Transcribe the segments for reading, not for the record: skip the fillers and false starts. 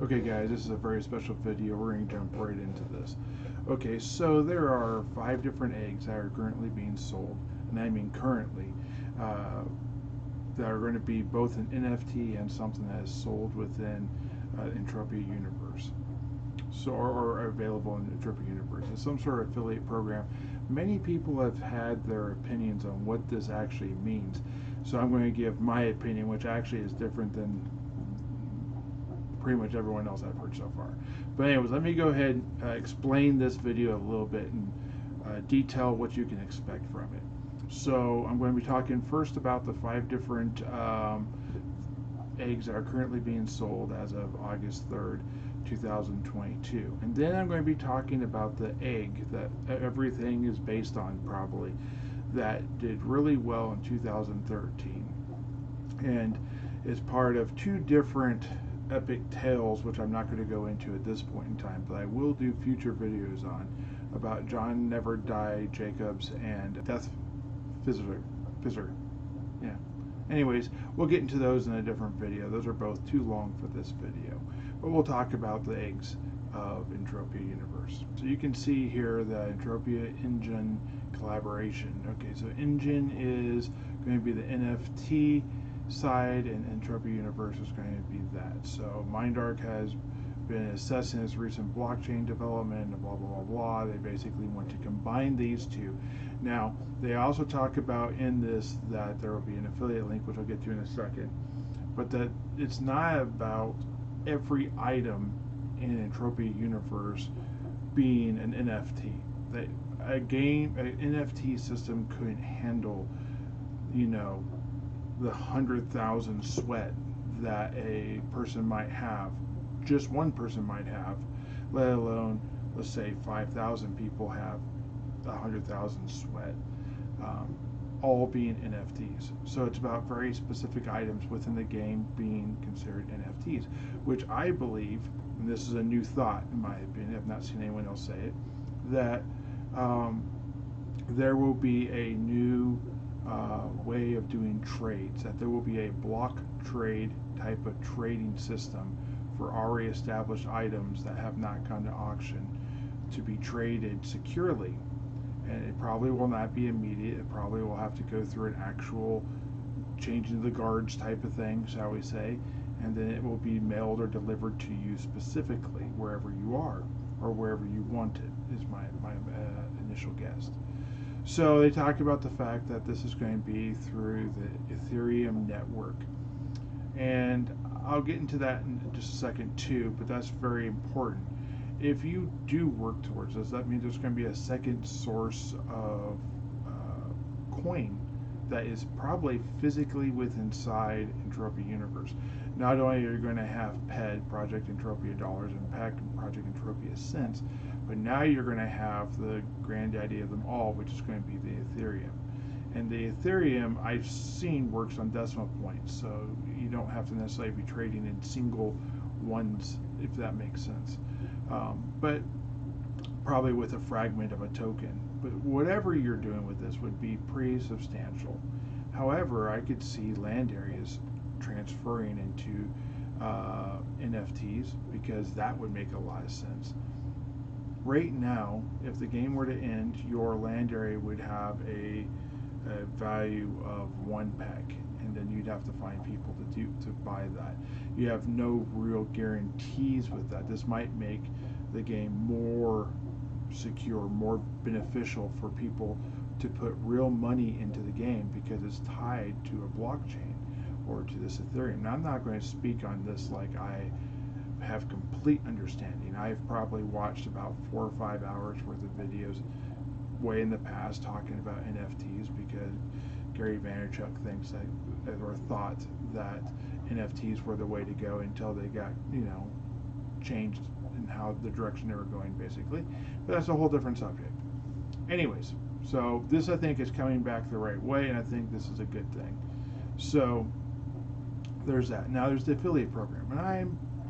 Okay guys, this is a very special video. We're going to jump right into this. Okay, so there are 5 different eggs that are currently being sold, and I mean currently, that are going to be both an NFT and something that is sold within Entropia universe. So, or available in Entropia universe. It's some sort of affiliate program. Many people have had their opinions on what this actually means. So I'm going to give my opinion, which actually is different than pretty much everyone else I've heard so far. But anyways, let me go ahead and explain this video a little bit and detail what you can expect from it. So I'm going to be talking first about the 5 different eggs that are currently being sold as of August 3rd, 2022. And then I'm going to be talking about the egg that everything is based on, probably, that did really well in 2013 and is part of 2 different epic tales, which I'm not going to go into at this point in time, but I will do future videos on, about John Never Die Jacobs and Death Fizzer. Yeah. Anyways, we'll get into those in a different video. Those are both too long for this video. But we'll talk about the eggs of Entropia Universe. So you can see here the Entropia Engine collaboration. Okay, so Engine is going to be the NFT side, and Entropia Universe is going to be that. So MindArk has been assessing its recent blockchain development and blah blah blah blah. They basically want to combine these two. Now they also talk about in this that there will be an affiliate link, which I'll get to in a second, but that it's not about every item in Entropia Universe being an NFT. That an NFT system couldn't handle, you know, the 100,000 sweat that a person might have, just one person might have, let alone, let's say 5,000 people have 100,000 sweat, all being NFTs. So it's about very specific items within the game being considered NFTs, which I believe, and this is a new thought in my opinion, I've not seen anyone else say it, that there will be a new way of doing trades, that there will be a block trade type of trading system for already established items that have not gone to auction to be traded securely. And it probably will not be immediate. It probably will have to go through an actual changing the guards type of thing, shall we say, and then it will be mailed or delivered to you specifically wherever you are or wherever you want it, is my initial guess. So they talk about the fact that this is going to be through the Ethereum network. And I'll get into that in just a second too, but that's very important. If you do work towards this, that means there's going to be a second source of coin that is probably physically within inside Entropia Universe. Not only are you going to have PED, Project Entropia dollars, and PEC, Project Entropia cents, but now you're going to have the granddaddy of them all, which is going to be the Ethereum. And the Ethereum, I've seen, works on decimal points, so you don't have to necessarily be trading in single ones, if that makes sense. But probably with a fragment of a token. But whatever you're doing with this would be pretty substantial. However, I could see land areas transferring into NFTs, because that would make a lot of sense. Right now, if the game were to end, your land area would have a value of 1 PEC, and then you'd have to find people to buy that. You have no real guarantees with that. This might make the game more secure, more beneficial for people to put real money into the game, because it's tied to a blockchain or to this Ethereum. Now, I'm not going to speak on this like I have complete understanding. I've probably watched about 4 or 5 hours worth of videos way in the past talking about NFTs, because Gary Vaynerchuk thinks that, or thought that NFTs were the way to go until they got, you know, changed in how the direction they were going, basically. But that's a whole different subject. Anyways, so this, I think, is coming back the right way, and I think this is a good thing. So there's that. Now there's the affiliate program, and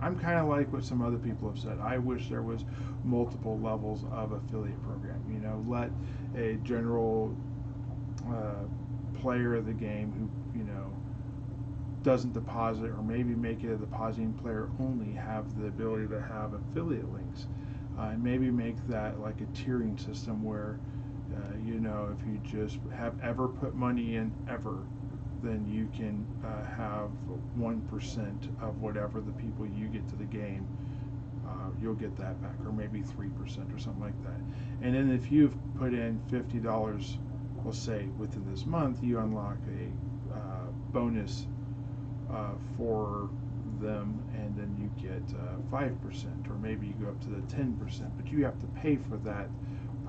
I'm kind of like what some other people have said. I wish there was multiple levels of affiliate program. You know, let a general player of the game who, you know, doesn't deposit, or maybe make it a depositing player only, have the ability to have affiliate links. And maybe make that like a tiering system where, you know, if you just have ever put money in ever, then you can have 1% of whatever the people you get to the game, you'll get that back, or maybe 3% or something like that. And then if you've put in $50, we'll say within this month, you unlock a bonus for them, and then you get 5%, or maybe you go up to the 10%, but you have to pay for that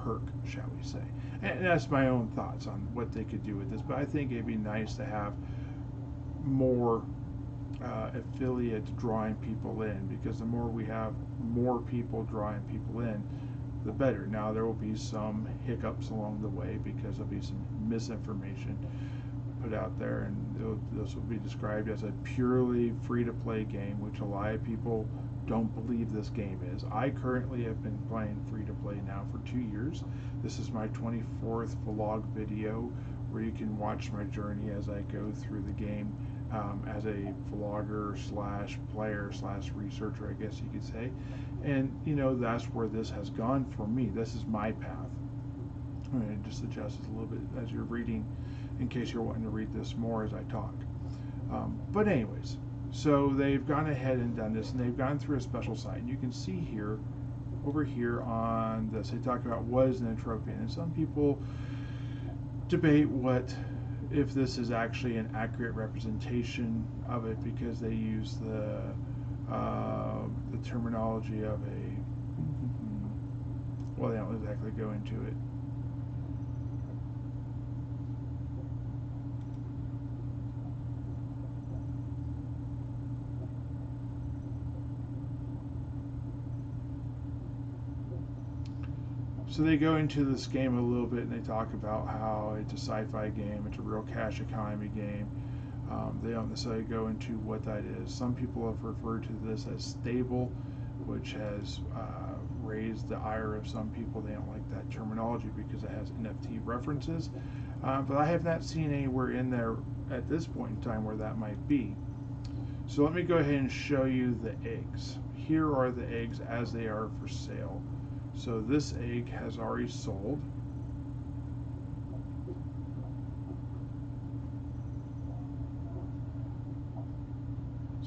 perk, shall we say. And that's my own thoughts on what they could do with this, but I think it'd be nice to have more affiliates drawing people in, because the more we have more people drawing people in, the better. Now there will be some hiccups along the way, because there'll be some misinformation put out there, and this will be described as a purely free-to-play game, which a lot of people don't believe this game is. I currently have been playing free-to-play now for 2 years. This is my 24th vlog video, where you can watch my journey as I go through the game, as a vlogger slash player slash researcher, I guess you could say. And you know, that's where this has gone for me. This is my path. I'm going to just adjust this a little bit as you're reading, in case you're wanting to read this more as I talk. But anyways, so they've gone ahead and done this, and they've gone through a special site, and you can see here, over here on this, they talk about what is an Entropia, and some people debate if this is actually an accurate representation of it, because they use the terminology of well, they don't exactly go into it. So they go into this game a little bit, and they talk about how it's a sci-fi game, it's a real cash economy game. They don't necessarily go into what that is. Some people have referred to this as stable, which has raised the ire of some people. They don't like that terminology because it has NFT references. But I have not seen anywhere in there at this point in time where that might be. So let me go ahead and show you the eggs. Here are the eggs as they are for sale. So this egg has already sold.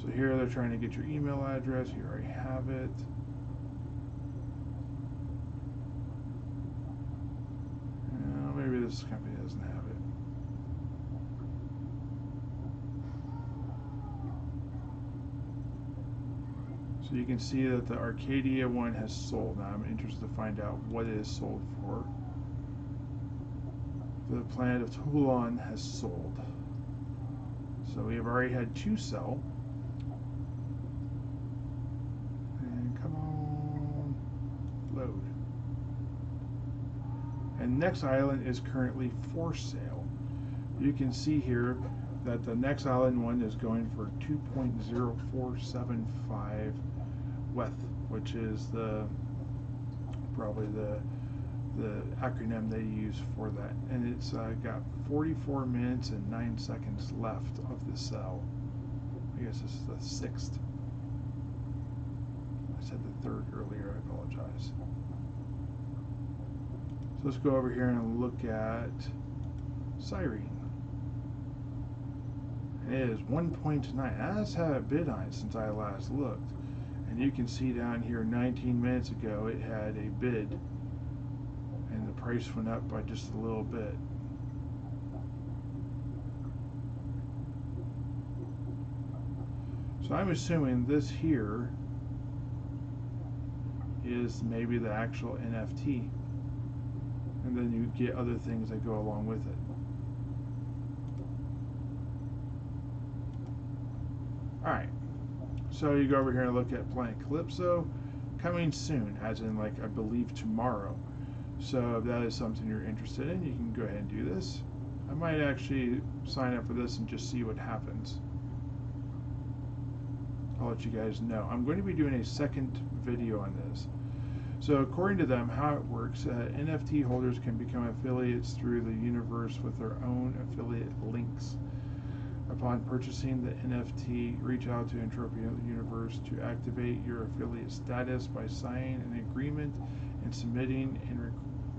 So here they're trying to get your email address. You already have it. Maybe this company doesn't have it. So you can see that the Arcadia one has sold. Now I'm interested to find out what it is sold for. The planet of Toulon has sold. So we have already had 2 sell. And come on, load. And next island is currently for sale. You can see here that the next island one is going for 2.0475 WETH, which is probably the acronym they use for that, and it's got 44 minutes and 9 seconds left of the sell. I guess this is the 6th. I said the 3rd earlier, I apologize. So let's go over here and look at Cyrene. It is 1.9. That's had a bid on it since I last looked. And you can see down here 19 minutes ago it had a bid, and the price went up by just a little bit. So I'm assuming this here is maybe the actual NFT, and then you get other things that go along with it. Alright, so you go over here and look at Planet Calypso, coming soon, as in like I believe tomorrow. So if that is something you're interested in, you can go ahead and do this. I might actually sign up for this and just see what happens. I'll let you guys know. I'm going to be doing a second video on this. So according to them, how it works, NFT holders can become affiliates through the universe with their own affiliate links. Upon purchasing the NFT, reach out to Entropia Universe to activate your affiliate status by signing an agreement and submitting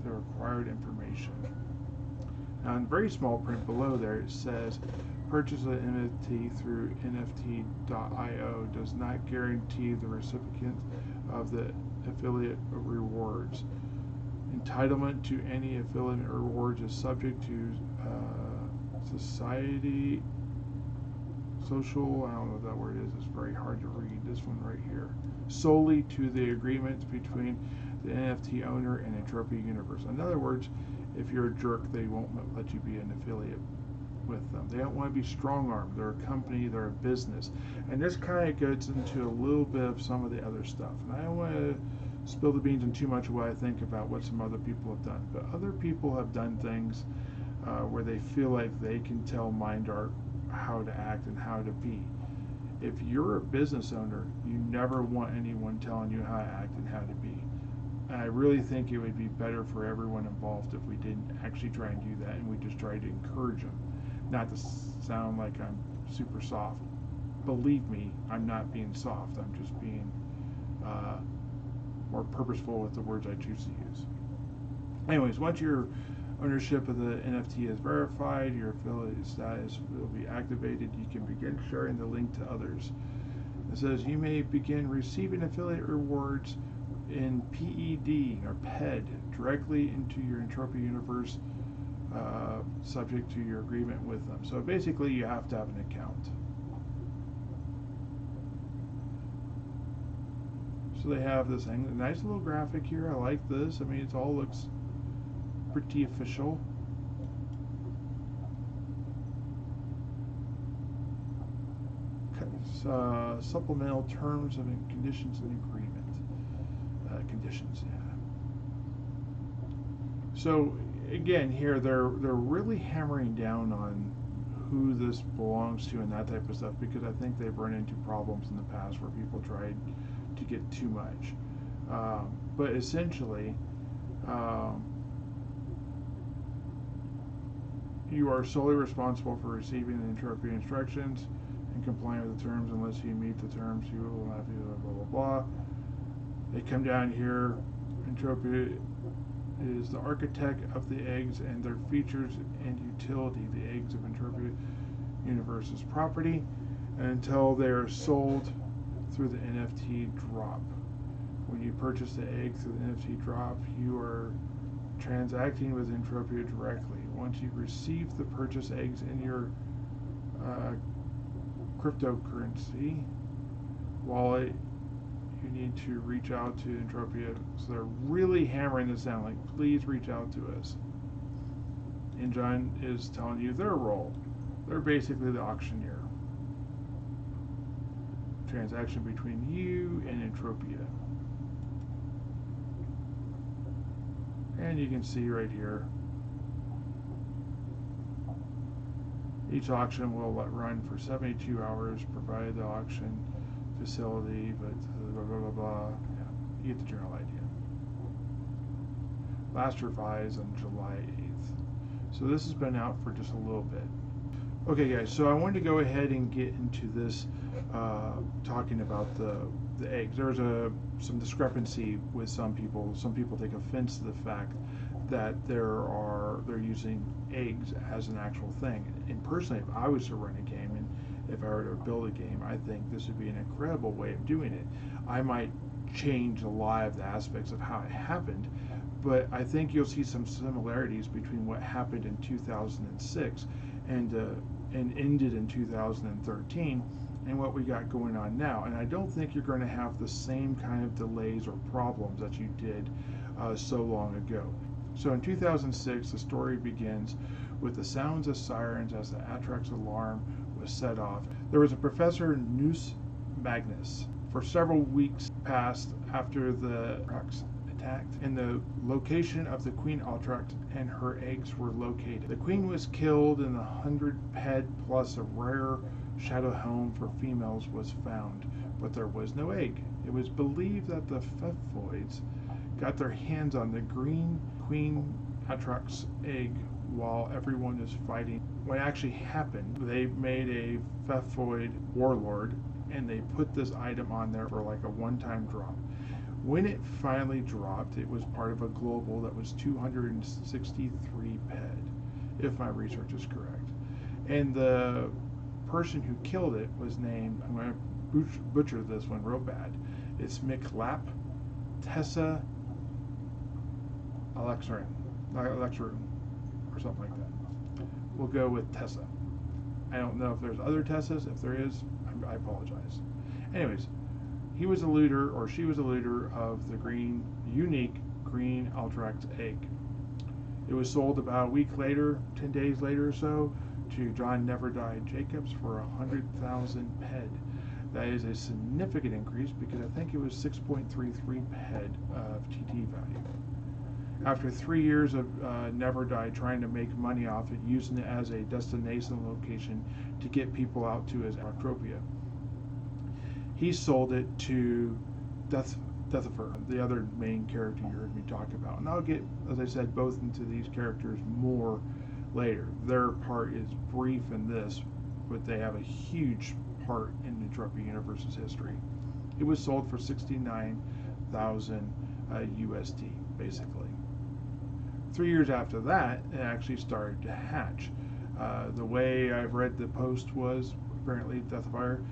the required information. Now, in very small print below there, it says purchase an NFT through NFT.io does not guarantee the recipient of the affiliate rewards. Entitlement to any affiliate rewards is subject to social, I don't know what that word is, it's very hard to read, this one right here, solely to the agreement between the NFT owner and Entropia Universe. In other words, if you're a jerk, they won't let you be an affiliate with them. They don't want to be strong-armed. They're a company, they're a business. And this kind of gets into a little bit of some of the other stuff. And I don't want to spill the beans on too much of what I think about what some other people have done. But other people have done things where they feel like they can tell Mind Art how to act and how to be. If you're a business owner, you never want anyone telling you how to act and how to be. And I really think it would be better for everyone involved if we didn't actually try and do that and we just tried to encourage them. Not to sound like I'm super soft. Believe me, I'm not being soft. I'm just being more purposeful with the words I choose to use. Anyways, once your ownership of the NFT is verified, your affiliate status will be activated. You can begin sharing the link to others. It says you may begin receiving affiliate rewards in PED or PED directly into your Entropia Universe, subject to your agreement with them. So basically, you have to have an account. So they have this thing, a nice little graphic here. I like this. I mean, it all looks pretty official. Supplemental terms of conditions and agreement. Conditions, yeah. So again, here they're really hammering down on who this belongs to and that type of stuff, because I think they've run into problems in the past where people tried to get too much. But essentially, you are solely responsible for receiving the Entropia instructions and complying with the terms. Unless you meet the terms, you will have to blah blah blah. They come down here. Entropia is the architect of the eggs and their features and utility. The eggs of Entropia Universe's property until they are sold through the NFT drop. When you purchase the egg through the NFT drop, you are transacting with Entropia directly. Once you receive the purchase eggs in your cryptocurrency wallet, you need to reach out to Entropia. So they're really hammering this down, like, please reach out to us. And John is telling you their role. They're basically the auctioneer. Transaction between you and Entropia. And you can see right here, each auction will run for 72 hours, provided the auction facility, but blah blah blah blah. Yeah, you get the general idea. Last revised on July 8th. So this has been out for just a little bit. Okay guys, so I wanted to go ahead and get into this talking about the eggs. There's some discrepancy with some people. Some people take offense to the fact that they're using eggs as an actual thing. And personally, if I was to run a game and if I were to build a game, I think this would be an incredible way of doing it. I might change a lot of the aspects of how it happened, but I think you'll see some similarities between what happened in 2006 and ended in 2013 and what we got going on now. And I don't think you're going to have the same kind of delays or problems that you did so long ago. So in 2006, the story begins with the sounds of sirens as the Atrox alarm was set off. There was a Professor Noose Magnus. For several weeks passed after the Atrox attacked, and the location of the Queen Atrox and her eggs were located. The Queen was killed, and the 100 PED plus a rare shadow helm for females was found, but there was no egg. It was believed that the Feffoids got their hands on the green Queen Atrox egg while everyone is fighting. What actually happened, they made a Feffoid warlord, and they put this item on there for like a one-time drop. When it finally dropped, it was part of a global that was 263 ped, if my research is correct. And the person who killed it was named, I'm going to butcher this one real bad, it's McLap Tessa Alexarin, or something like that. We'll go with Tessa. I don't know if there's other Tessas. If there is, I apologize. Anyways, he was a looter, or she was a looter of the unique green Atrox egg. It was sold about a week later, 10 days later or so, to John Never Died Jacobs for 100,000 ped. That is a significant increase because I think it was 6.33 ped of TT value. After 3 years of Never Die trying to make money off it, using it as a destination location to get people out to his Entropia, he sold it to Deathifer, the other main character you heard me talk about. And I'll get, as I said, both into these characters more later. Their part is brief in this, but they have a huge part in the Entropia universe's history. It was sold for 69,000 USD, basically. 3 years after that, it actually started to hatch. The way I've read the post was, apparently Deathfire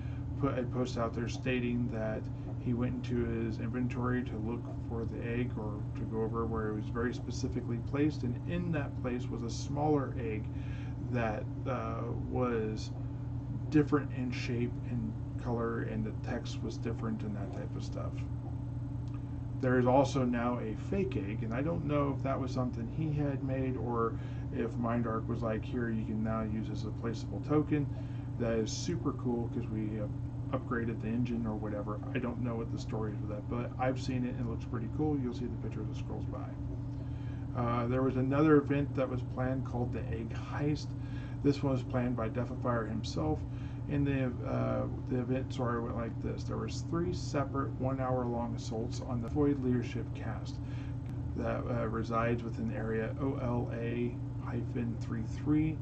put a post out there stating that he went into his inventory to look for the egg, or to go over where it was very specifically placed, and in that place was a smaller egg that was different in shape and color, and the text was different and that type of stuff. There is also now a fake egg, and I don't know if that was something he had made, or if MindArk was like, here, you can now use as a placeable token. That is super cool because we have upgraded the engine or whatever. I don't know what the story is with that, but I've seen it and it looks pretty cool. You'll see the picture as it scrolls by. There was another event that was planned called the Egg Heist. This one was planned by Deathifier himself. And the event went like this. There was 3 separate 1-hour-long assaults on the Feffoid leadership cast that resides within area OLA-33.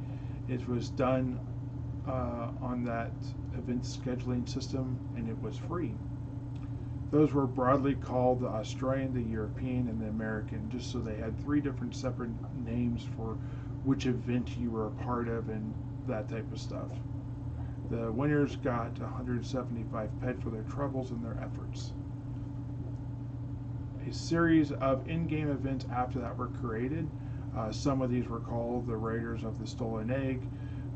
It was done on that event scheduling system, and it was free. Those were broadly called the Australian, the European, and the American, just so they had 3 different separate names for which event you were a part of and that type of stuff. The winners got 175 ped for their troubles and their efforts. A series of in-game events after that were created. Some of these were called the Raiders of the Stolen Egg.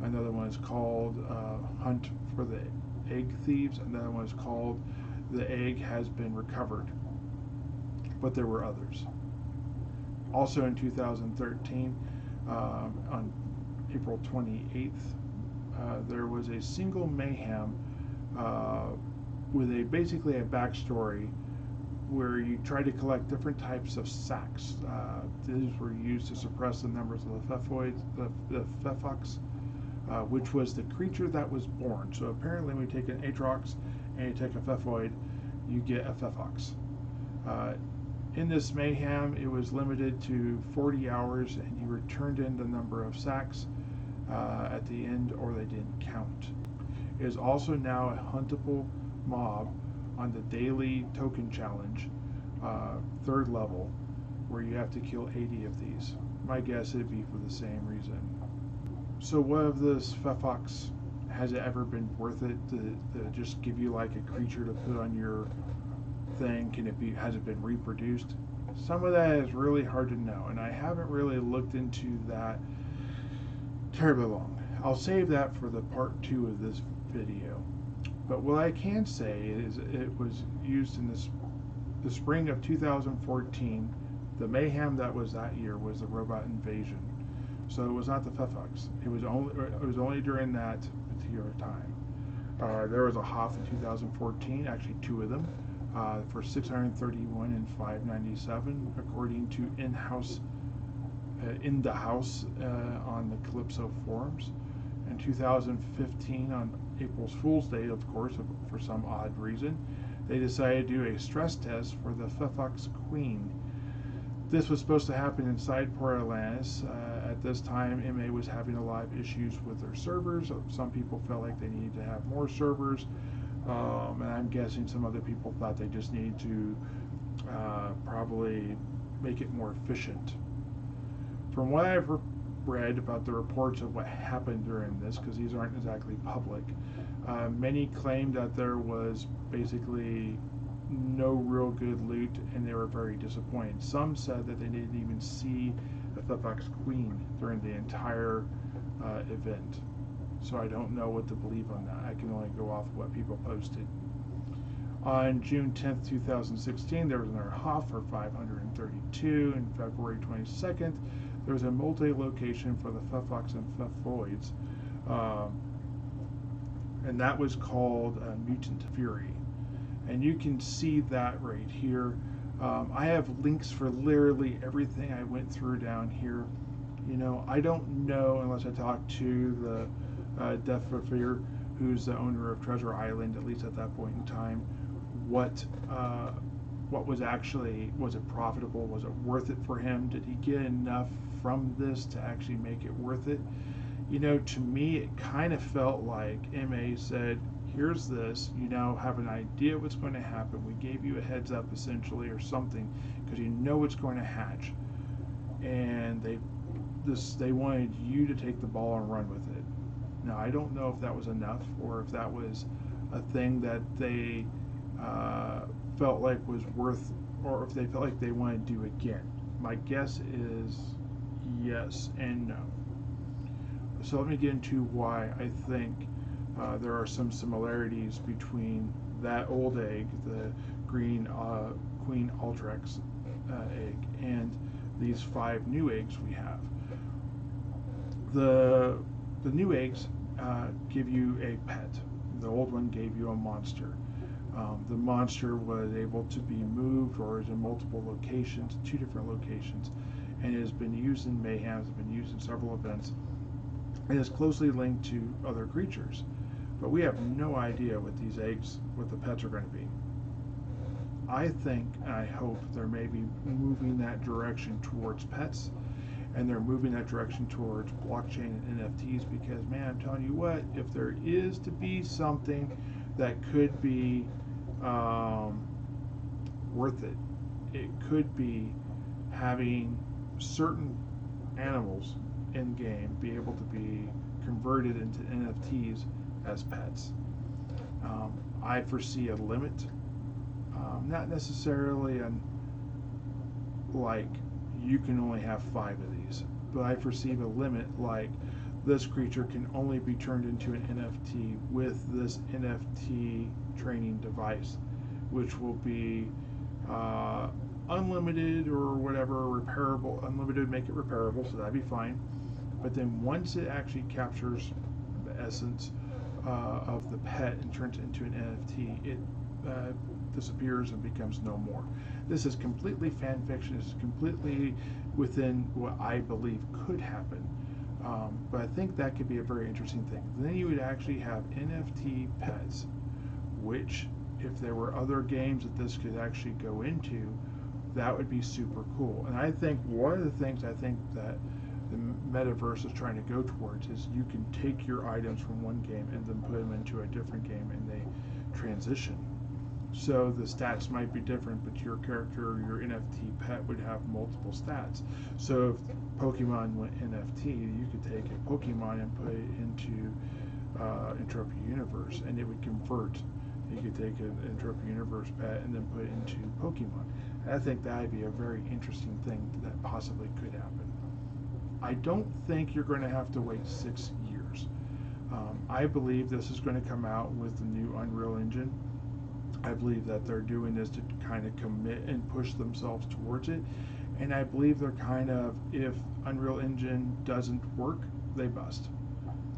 Another one is called Hunt for the Egg Thieves. Another one is called The Egg Has Been Recovered. But there were others. Also in 2013, on April 28th, there was a single Mayhem with basically a backstory where you try to collect different types of sacks. These were used to suppress the numbers of the Feffoids, the Feffox, which was the creature that was born. So apparently when you take an Atrox and you take a Feffoid, you get a Feffox. In this Mayhem, it was limited to 40 hours, and you returned in the number of sacks at the end, or they didn't count. It is also now a huntable mob on the daily token challenge, 3rd level, where you have to kill 80 of these. My guess it'd be for the same reason. So what of this Feffox? Has it ever been worth it to just give you like a creature to put on your thing? Has it been reproduced? Some of that is really hard to know, and I haven't really looked into that terribly long. I'll save that for the part 2 of this video. But what I can say is it was used in the spring of 2014. The Mayhem that was that year was the Robot Invasion. So it was not the Feffox. It was only during that particular time. There was a Hoth in 2014, actually 2 of them, for 631 and 597, according to in the house on the Calypso forums. In 2015, on April's Fool's Day, of course, for some odd reason, they decided to do a stress test for the Feffox Queen. This was supposed to happen inside Port Atlantis. At this time, MA was having a lot of issues with their servers. Some people felt like they needed to have more servers, and I'm guessing some other people thought they just needed to probably make it more efficient. From what I've read about the reports of what happened during this, because these aren't exactly public, many claimed that there was basically no real good loot and they were very disappointed. Some said that they didn't even see the Feffox Queen during the entire event. So I don't know what to believe on that. I can only go off of what people posted. On June 10th, 2016, there was another HOF for 532, and February 22nd, there was a multi-location for the Feffox and Feffoids, and that was called Mutant Fury. And you can see that right here. I have links for literally everything I went through down here. You know, I don't know unless I talk to the Deffer, who's the owner of Treasure Island, at least at that point in time, what was actually, was it profitable? Was it worth it for him? Did he get enough from this to actually make it worth it? You know, to me, it kind of felt like MA said, here's this, you now have an idea what's going to happen. We gave you a heads up essentially or something because you know what's going to hatch. And they wanted you to take the ball and run with it. Now, I don't know if that was enough or if that was a thing that they felt like was worth, or if they felt like they wanted to do again. My guess is yes and no. So let me get into why I think there are some similarities between that old egg, the green Queen Atrox egg, and these 5 new eggs we have. The new eggs give you a pet. The old one gave you a monster. The monster was able to be moved or is in multiple locations, 2 different locations, and has been used in Mayhem, has been used in several events, and is closely linked to other creatures. But we have no idea what these eggs, what the pets are going to be. I think, and I hope, they're maybe moving that direction towards pets, and they're moving that direction towards blockchain and NFTs, because, man, I'm telling you what, if there is to be something that could be worth it, it could be having certain animals in game be able to be converted into NFTs as pets. I foresee a limit, not necessarily like you can only have 5 of these, but I foresee a limit like this creature can only be turned into an NFT with this NFT training device, which will be unlimited or whatever, repairable. Unlimited, make it repairable, so that'd be fine. But then once it actually captures the essence of the pet and turns it into an NFT, it disappears and becomes no more. This is completely fan fiction. This is completely within what I believe could happen. But I think that could be a very interesting thing. Then you would actually have NFT pets, which, if there were other games that this could actually go into, that would be super cool. And I think one of the things I think that the metaverse is trying to go towards is you can take your items from one game and then put them into a different game and they transition. So the stats might be different, but your character or your NFT pet would have multiple stats. So if Pokemon went NFT, you could take a Pokemon and put it into Entropia Universe, and it would convert. You could take an Entropia Universe pet and then put it into Pokemon. And I think that would be a very interesting thing that possibly could happen. I don't think you're going to have to wait 6 years. I believe this is going to come out with the new Unreal Engine. I believe that they're doing this to kind of commit and push themselves towards it. And I believe they're kind of, if Unreal Engine doesn't work, they bust,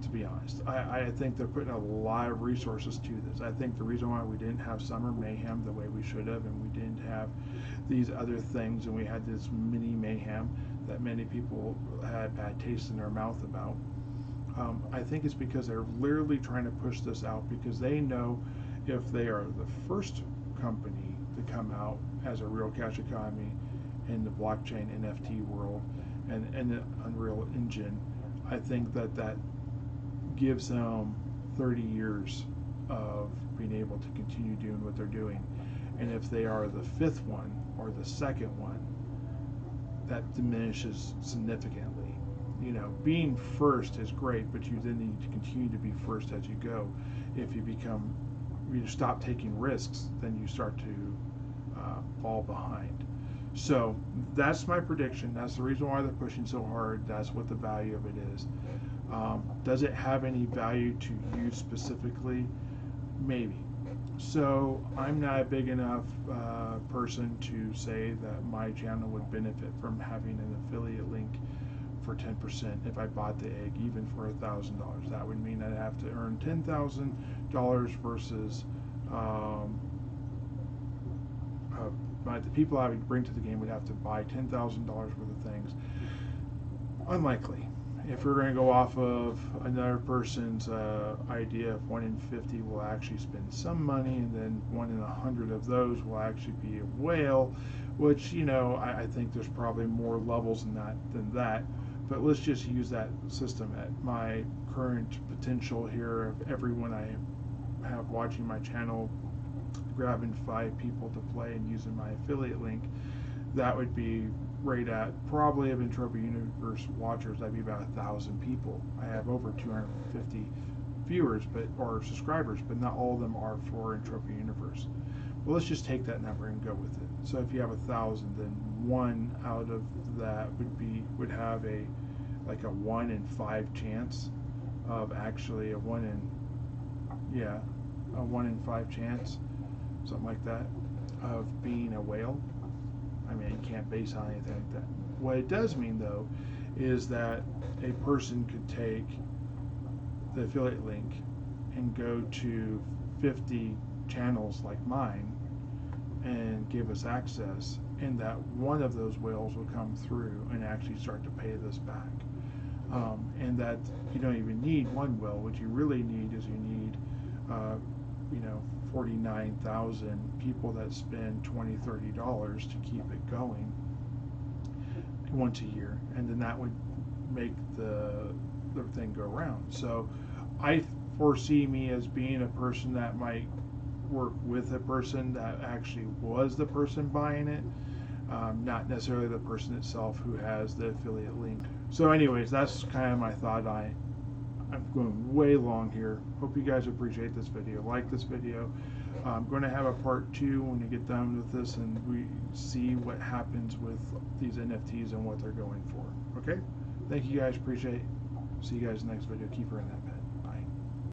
to be honest. I think they're putting a lot of resources to this. I think the reason why we didn't have Summer Mayhem the way we should have, and we didn't have these other things, and we had this mini Mayhem that many people had bad taste in their mouth about, I think it's because they're literally trying to push this out, because they know if they are the first company to come out as a real cash economy in the blockchain NFT world and the Unreal Engine, I think that gives them 30 years of being able to continue doing what they're doing. And if they are the fifth one or the second one, that diminishes significantly. You know, being first is great, but you then need to continue to be first as you go. If you stop taking risks, then you start to fall behind. So that's my prediction. That's the reason why they're pushing so hard. That's what the value of it is. Does it have any value to you specifically? Maybe. So I'm not a big enough person to say that my channel would benefit from having an affiliate link for 10% if I bought the egg, even for $1,000. That would mean I'd have to earn $10,000 versus the people I would bring to the game would have to buy $10,000 worth of things. Unlikely. If we're going to go off of another person's idea, if 1 in 50 will actually spend some money, and then 1 in 100 of those will actually be a whale, which, you know, I think there's probably more levels in that than that. But let's just use that system at my current potential here of everyone I have watching my channel, grabbing 5 people to play and using my affiliate link. That would be right at probably of Entropia Universe watchers, that'd be about 1,000 people. I have over 250 viewers or subscribers, but not all of them are for Entropia Universe. Well, let's just take that number and go with it. So if you have 1,000, then 1 out of that would have a 1 in 5 chance of actually a 1 in 5 chance, something like that, of being a whale. I mean, you can't base on anything like that. What it does mean, though, is that a person could take the affiliate link and go to 50 channels like mine and give us access, and that one of those whales will come through and actually start to pay this back. And that you don't even need one whale. What you really need is 49,000 people that spend $20, $30 to keep it going once a year, and then that would make the thing go around. So I foresee me as being a person that might work with a person that actually was the person buying it, not necessarily the person itself who has the affiliate link. So anyways, that's kind of my thought. I'm going way long here. Hope you guys appreciate this video. Like this video. I'm going to have a part 2 when we get done with this and we see what happens with these NFTs and what they're going for. Okay? Thank you guys. Appreciate it. See you guys in the next video. Keep her in that path.